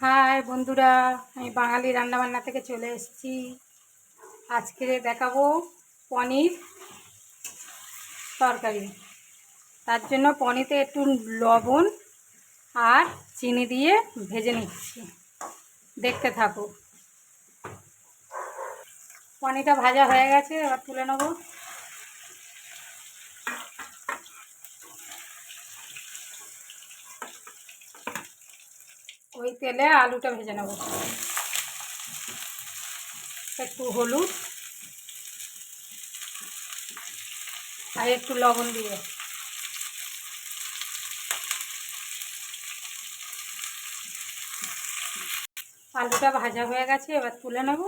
High বন্ধুরা, আমি বাঙালি রান্নাবান্না থেকে চলে এসেছি। আজকে দেখাবো পনির তরকারি। তার জন্য পনিরে একটু লবণ আর চিনি দিয়ে ভেজে নিচ্ছি, দেখতে থাকো। পনিরটা ভাজা হয়ে গেছে, এবার তুলে নেব। ওই তেলে আলুটা ভেজে নেব, একটু হলুদ আর একটু লবণ দিয়ে। আলুটা ভাজা হয়ে গেছে, এবার তুলে নেব।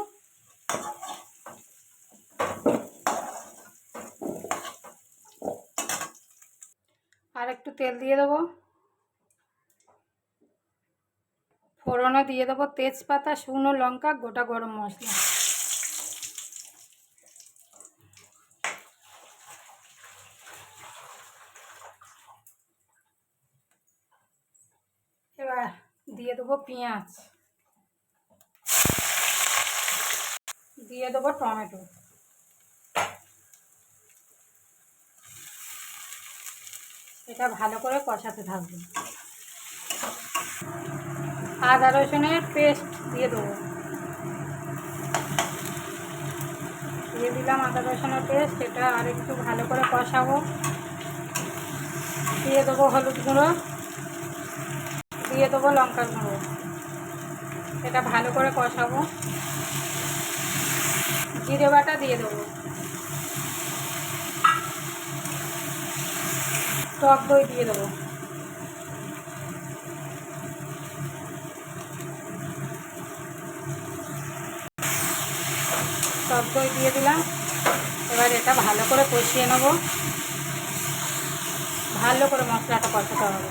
আর একটু তেল দিয়ে দেবো, ফোড়নে দিয়ে দেবো তেজপাতা, শুকনো লঙ্কা, গোটা গরম মশলা। এবার দিয়ে দেবো পেঁয়াজ, দিয়ে দেবো টমেটো। এটা ভালো করে কষাতে থাকবে। আদা রসুনের পেস্ট দিয়ে দেবো, দিয়ে দিলাম আদা রসুনের পেস্ট। এটা আর একটু ভালো করে কষাবো। দিয়ে দেবো হলুদ গুঁড়ো, দিয়ে দেবো লঙ্কার গুঁড়ো। এটা ভালো করে কষাবো। জিরে বাটা দিয়ে দেবো, টক দই দিয়ে দেবো, টক দই দিয়ে দিলাম। এবার এটা ভালো করে কষিয়ে নেব, ভালো করে মশলাটা কষাতে হবে।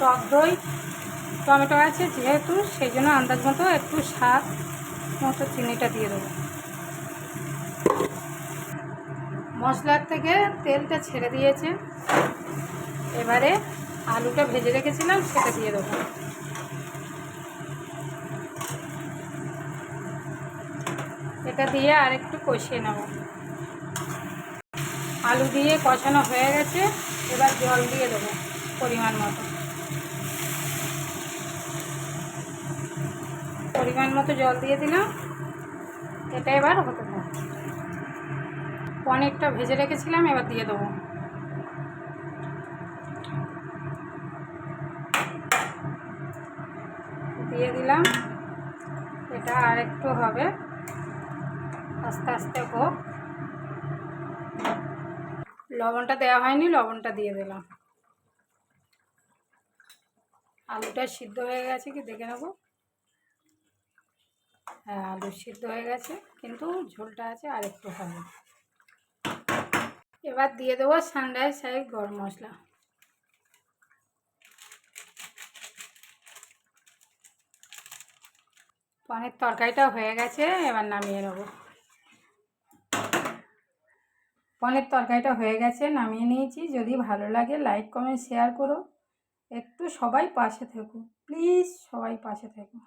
টক দই, টমেটো আছে যেহেতু, সেই জন্য আন্দাজ মতো একটু স্বাদ মতো চিনিটা দিয়ে দেবো। মশলার থেকে তেলটা ছেড়ে দিয়েছে, এবারে আলুটা ভেজে রেখেছিলাম সেটা দিয়ে দেবো। এটা দিয়ে আর একটু কষিয়ে নেব। আলু দিয়ে কষানো হয়ে গেছে, এবার জল দিয়ে দেবো পরিমাণ মতো জল দিয়ে দিলাম। এটা এবার হতে থাকবে। পনিরটা ভেজে রেখেছিলাম, এবার দিয়ে দেবো। দিয়ে দিলাম। এটা আর একটু হবে, আস্তে আস্তে হোক। লবণটা দেওয়া হয়নি, লবণটা দিয়ে দিলাম। আলুটা সিদ্ধ হয়ে গেছে কি দেখে নেব। হ্যাঁ, আলু সিদ্ধ হয়ে গেছে, কিন্তু ঝোলটা আছে আর একটু হবে। এবার দিয়ে দেবো সানরাইজ গরম মশলা। পনির তরকারিটা হয়ে গেছে, এবার নামিয়ে নেব। পনির তরকারিটা হয়ে গেছে, নামিয়ে নিয়েছি। যদি ভালো লাগে লাইক কমেন্ট শেয়ার করো। একটু সবাই পাশে থেকো প্লিজ, সবাই পাশে থেকো।